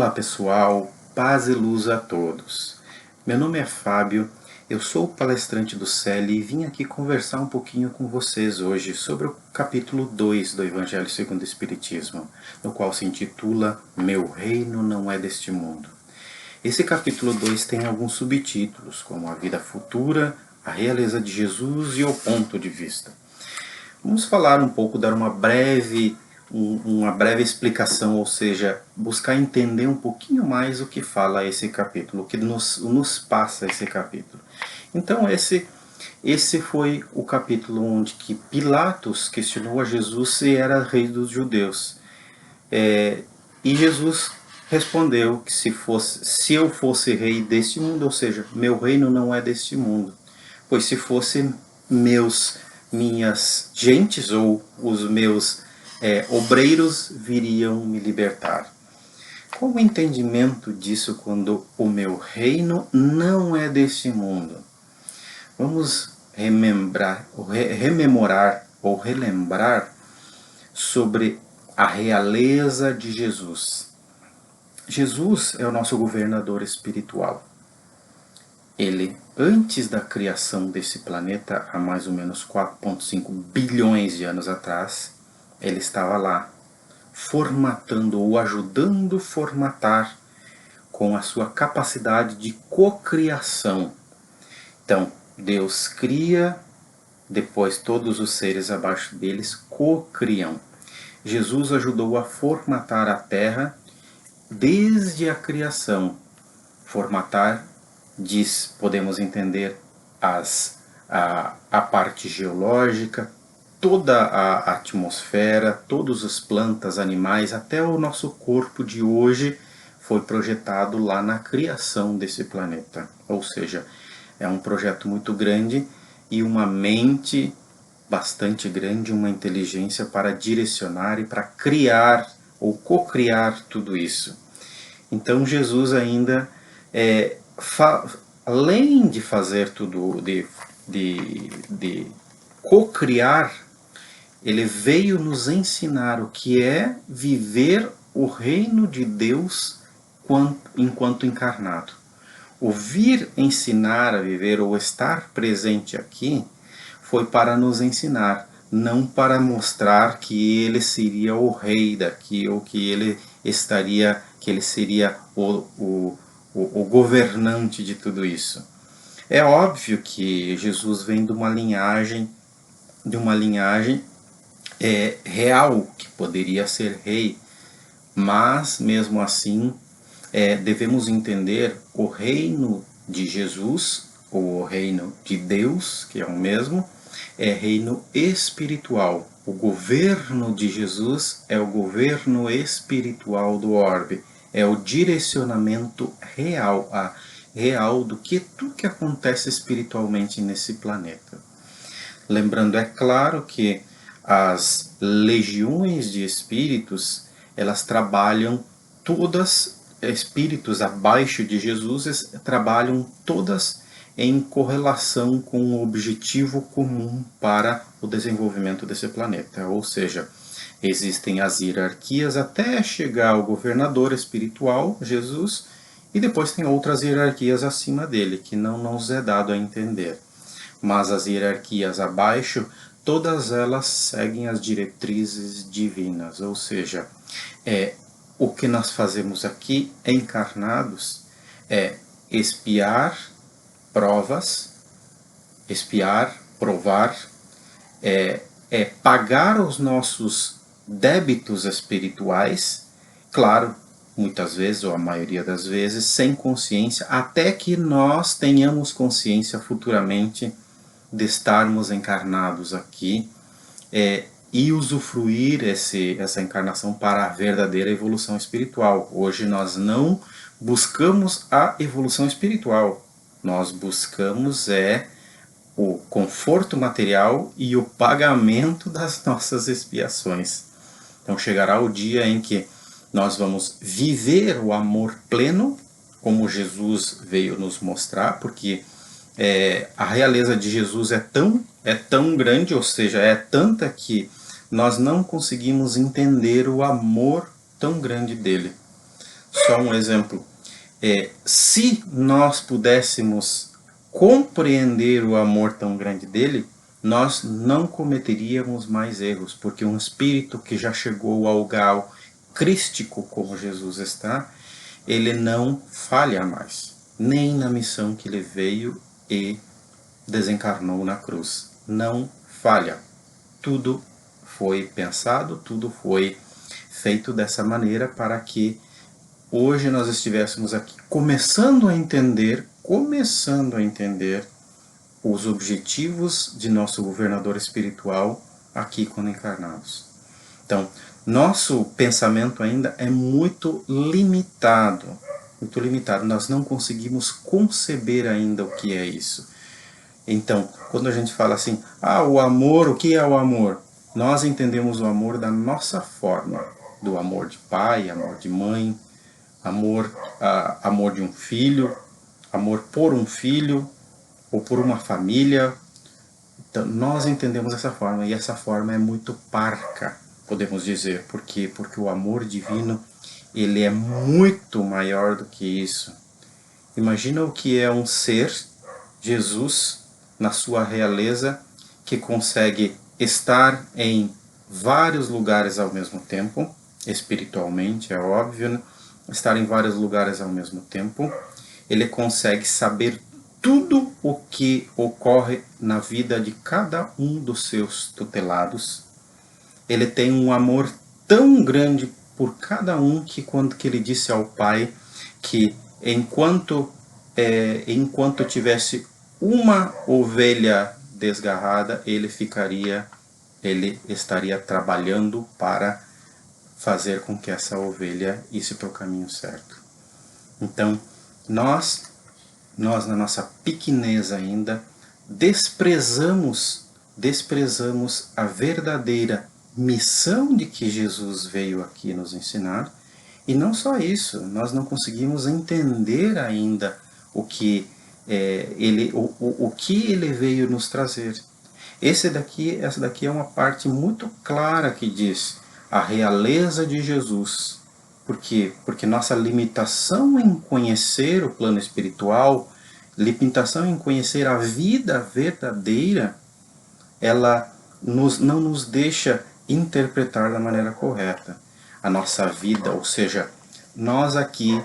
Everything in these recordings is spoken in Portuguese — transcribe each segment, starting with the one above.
Olá pessoal, paz e luz a todos. Meu nome é Fábio, eu sou o palestrante do CELI e vim aqui conversar um pouquinho com vocês hoje sobre o capítulo 2 do Evangelho segundo o Espiritismo, no qual se intitula Meu Reino Não É Deste Mundo. Esse capítulo 2 tem alguns subtítulos, como a vida futura, a realeza de Jesus e o ponto de vista. Vamos falar um pouco, dar uma breve explicação, ou seja, buscar entender um pouquinho mais o que fala esse capítulo, o que nos passa esse capítulo. Então esse foi o capítulo onde que Pilatos questionou a Jesus se era rei dos judeus. E Jesus respondeu que se eu fosse rei deste mundo, ou seja, meu reino não é deste mundo, pois se fosse minhas gentes ou os meus obreiros viriam me libertar. Qual o entendimento disso quando o meu reino não é deste mundo? Vamos rememorar ou relembrar sobre a realeza de Jesus. Jesus é o nosso governador espiritual. Ele, antes da criação desse planeta, há mais ou menos 4,5 bilhões de anos atrás, ele estava lá, formatando ou ajudando a formatar com a sua capacidade de cocriação. Então, Deus cria, depois todos os seres abaixo deles cocriam. Jesus ajudou a formatar a Terra desde a criação. Formatar podemos entender a parte geológica, toda a atmosfera, todas as plantas, animais, até o nosso corpo de hoje foi projetado lá na criação desse planeta. Ou seja, é um projeto muito grande e uma mente bastante grande, uma inteligência para direcionar e para criar ou cocriar tudo isso. Então Jesus ainda além de fazer tudo, de cocriar, ele veio nos ensinar o que é viver o reino de Deus enquanto encarnado. O vir ensinar a viver ou estar presente aqui foi para nos ensinar, não para mostrar que ele seria o rei daqui ou que ele seria o governante de tudo isso. É óbvio que Jesus vem de uma linhagem real, que poderia ser rei, mas mesmo assim devemos entender o reino de Jesus, ou o reino de Deus, que é o mesmo, é reino espiritual. O governo de Jesus é o governo espiritual do orbe, é o direcionamento real do que tudo que acontece espiritualmente nesse planeta. Lembrando, é claro que as legiões de espíritos, elas trabalham todas, espíritos abaixo de Jesus, trabalham todas em correlação com o objetivo comum para o desenvolvimento desse planeta. Ou seja, existem as hierarquias até chegar ao governador espiritual, Jesus, e depois tem outras hierarquias acima dele, que não nos é dado a entender. Mas as hierarquias abaixo, todas elas seguem as diretrizes divinas, ou seja, o que nós fazemos aqui encarnados é provar, pagar os nossos débitos espirituais, claro, muitas vezes, ou a maioria das vezes, sem consciência, até que nós tenhamos consciência futuramente de estarmos encarnados aqui e usufruir essa encarnação para a verdadeira evolução espiritual. Hoje nós não buscamos a evolução espiritual, nós buscamos o conforto material e o pagamento das nossas expiações. Então chegará o dia em que nós vamos viver o amor pleno, como Jesus veio nos mostrar, porque a realeza de Jesus é tão grande, ou seja, é tanta que nós não conseguimos entender o amor tão grande dele. Só um exemplo. Se nós pudéssemos compreender o amor tão grande dele, nós não cometeríamos mais erros, porque um espírito que já chegou ao grau crístico como Jesus está, ele não falha mais, nem na missão que ele veio e desencarnou na cruz. Não falha. Tudo foi pensado, tudo foi feito dessa maneira para que hoje nós estivéssemos aqui começando a entender os objetivos de nosso governador espiritual aqui quando encarnados. Então, nosso pensamento ainda é muito limitado, nós não conseguimos conceber ainda o que é isso. Então, quando a gente fala assim, o amor, o que é o amor? Nós entendemos o amor da nossa forma, do amor de pai, amor de mãe, amor de um filho, amor por um filho, ou por uma família. Então, nós entendemos essa forma, e essa forma é muito parca, podemos dizer. Por quê? Porque o amor divino, ele é muito maior do que isso. Imagina o que é um ser, Jesus, na sua realeza, que consegue estar em vários lugares ao mesmo tempo, espiritualmente, é óbvio, né? Estar em vários lugares ao mesmo tempo. Ele consegue saber tudo o que ocorre na vida de cada um dos seus tutelados. Ele tem um amor tão grande por cada um que quando que ele disse ao Pai que enquanto tivesse uma ovelha desgarrada, ele estaria trabalhando para fazer com que essa ovelha isse para o caminho certo. Então, nós na nossa pequenez ainda, desprezamos a verdadeira missão de que Jesus veio aqui nos ensinar. E não só isso, nós não conseguimos entender ainda o que ele veio nos trazer. Essa daqui é uma parte muito clara que diz a realeza de Jesus. Por quê? Porque nossa limitação em conhecer o plano espiritual, limitação em conhecer a vida verdadeira, ela não nos deixa interpretar da maneira correta a nossa vida. Ou seja, nós aqui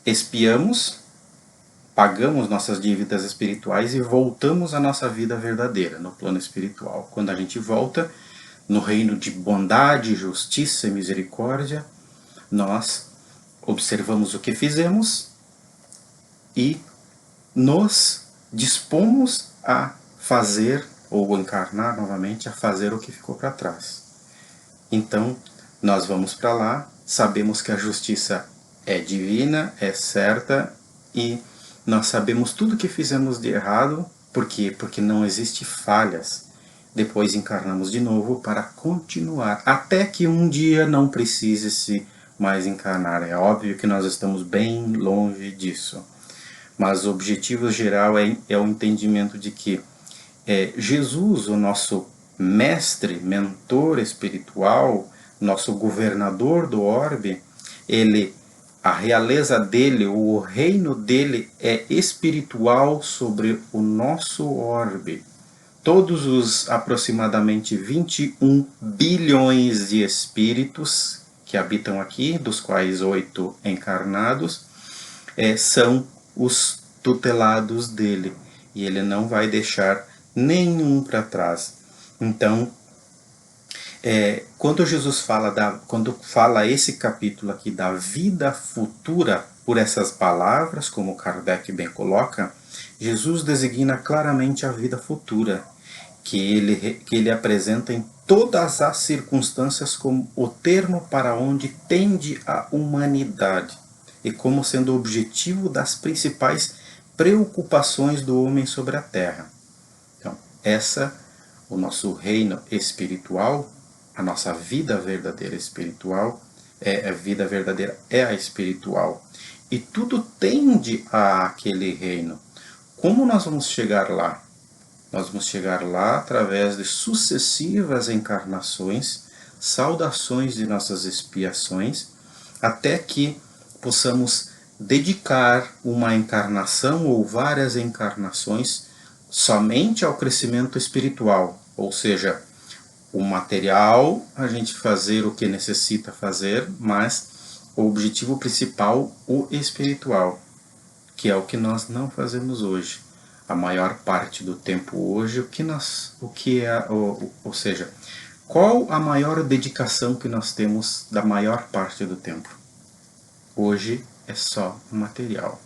espiamos, pagamos nossas dívidas espirituais e voltamos à nossa vida verdadeira no plano espiritual. Quando a gente volta no reino de bondade, justiça e misericórdia, nós observamos o que fizemos e nos dispomos a fazer, ou encarnar novamente, a fazer o que ficou para trás. Então, nós vamos para lá, sabemos que a justiça é divina, é certa, e nós sabemos tudo que fizemos de errado. Por quê? Porque não existe falhas. Depois encarnamos de novo para continuar, até que um dia não precise se mais encarnar. É óbvio que nós estamos bem longe disso. Mas o objetivo geral é o entendimento de que Jesus, o nosso mestre, mentor espiritual, nosso governador do orbe, a realeza dele, o reino dele é espiritual sobre o nosso orbe. Todos os aproximadamente 21 bilhões de espíritos que habitam aqui, dos quais 8 encarnados, são os tutelados dele, e ele não vai deixar nenhum para trás. Então, quando Jesus quando fala esse capítulo aqui da vida futura, por essas palavras, como Kardec bem coloca, Jesus designa claramente a vida futura, que ele apresenta em todas as circunstâncias como o termo para onde tende a humanidade, e como sendo o objetivo das principais preocupações do homem sobre a Terra. Então, o nosso reino espiritual, a nossa vida verdadeira espiritual, a vida verdadeira é a espiritual. E tudo tende àquele reino. Como nós vamos chegar lá? Nós vamos chegar lá através de sucessivas encarnações, saudações de nossas expiações, até que, possamos dedicar uma encarnação ou várias encarnações somente ao crescimento espiritual, ou seja, o material, a gente fazer o que necessita fazer, mas o objetivo principal, o espiritual, que é o que nós não fazemos hoje. A maior parte do tempo hoje, ou seja, qual a maior dedicação que nós temos da maior parte do tempo? Hoje é só material.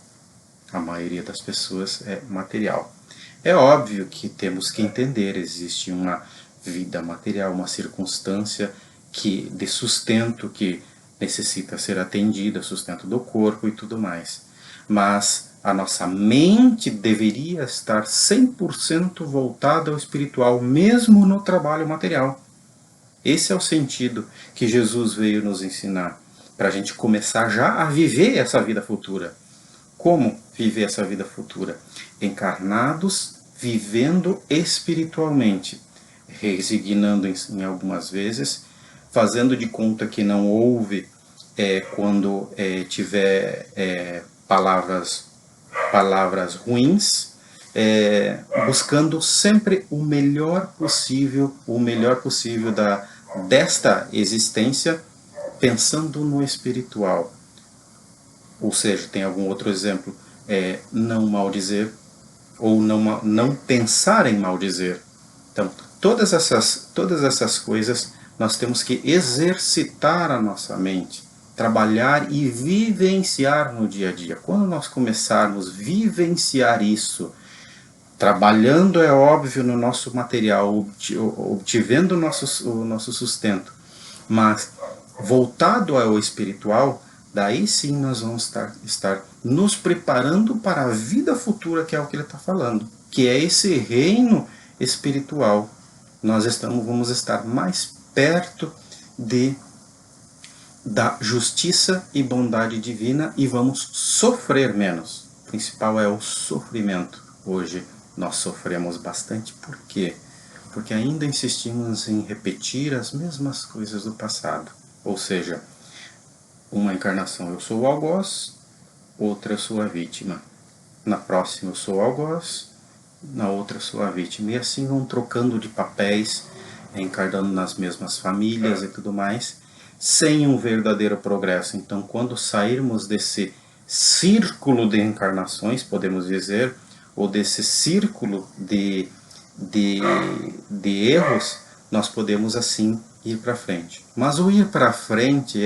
A maioria das pessoas é material. É óbvio que temos que entender, existe uma vida material, uma circunstância de sustento que necessita ser atendida, sustento do corpo e tudo mais. Mas a nossa mente deveria estar 100% voltada ao espiritual, mesmo no trabalho material. Esse é o sentido que Jesus veio nos ensinar, para a gente começar já a viver essa vida futura. Como viver essa vida futura? Encarnados, vivendo espiritualmente, resignando em algumas vezes, fazendo de conta que não houve quando tiver palavras ruins, buscando sempre o melhor possível desta existência, pensando no espiritual. Ou seja, tem algum outro exemplo? Não maldizer, ou não pensar em maldizer. Então, todas essas coisas nós temos que exercitar a nossa mente, trabalhar e vivenciar no dia a dia. Quando nós começarmos a vivenciar isso, trabalhando, é óbvio, no nosso material, obtivendo o nosso sustento, mas voltado ao espiritual, daí sim nós vamos estar nos preparando para a vida futura, que é o que ele está falando, que é esse reino espiritual. Nós vamos estar mais perto da justiça e bondade divina e vamos sofrer menos. O principal é o sofrimento. Hoje nós sofremos bastante. Por quê? Porque ainda insistimos em repetir as mesmas coisas do passado. Ou seja, uma encarnação eu sou o algoz, outra eu sou a vítima. Na próxima eu sou o algoz, na outra eu sou a vítima. E assim vão trocando de papéis, encarnando nas mesmas famílias e tudo mais, sem um verdadeiro progresso. Então, quando sairmos desse círculo de encarnações, podemos dizer, ou desse círculo de erros, nós podemos assim ir para frente. Mas o ir para frente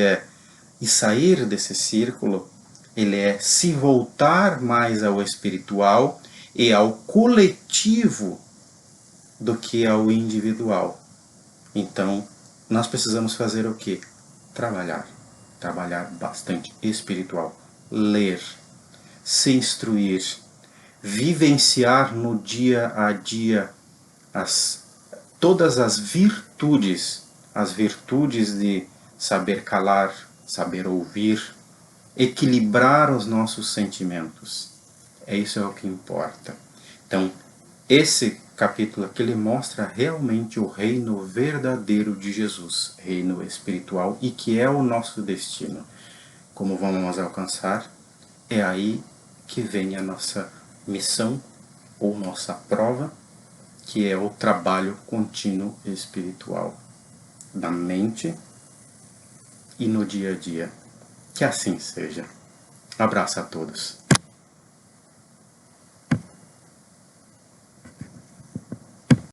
e sair desse círculo, ele é se voltar mais ao espiritual e ao coletivo do que ao individual. Então, nós precisamos fazer o quê? Trabalhar bastante espiritual, ler, se instruir, vivenciar no dia a dia todas as virtudes de saber calar, saber ouvir, equilibrar os nossos sentimentos. Isso é o que importa. Então, esse capítulo aqui ele mostra realmente o reino verdadeiro de Jesus, reino espiritual, e que é o nosso destino. Como vamos alcançar? É aí que vem a nossa missão ou nossa prova, que é o trabalho contínuo espiritual na mente e no dia a dia. Que assim seja. Abraço a todos.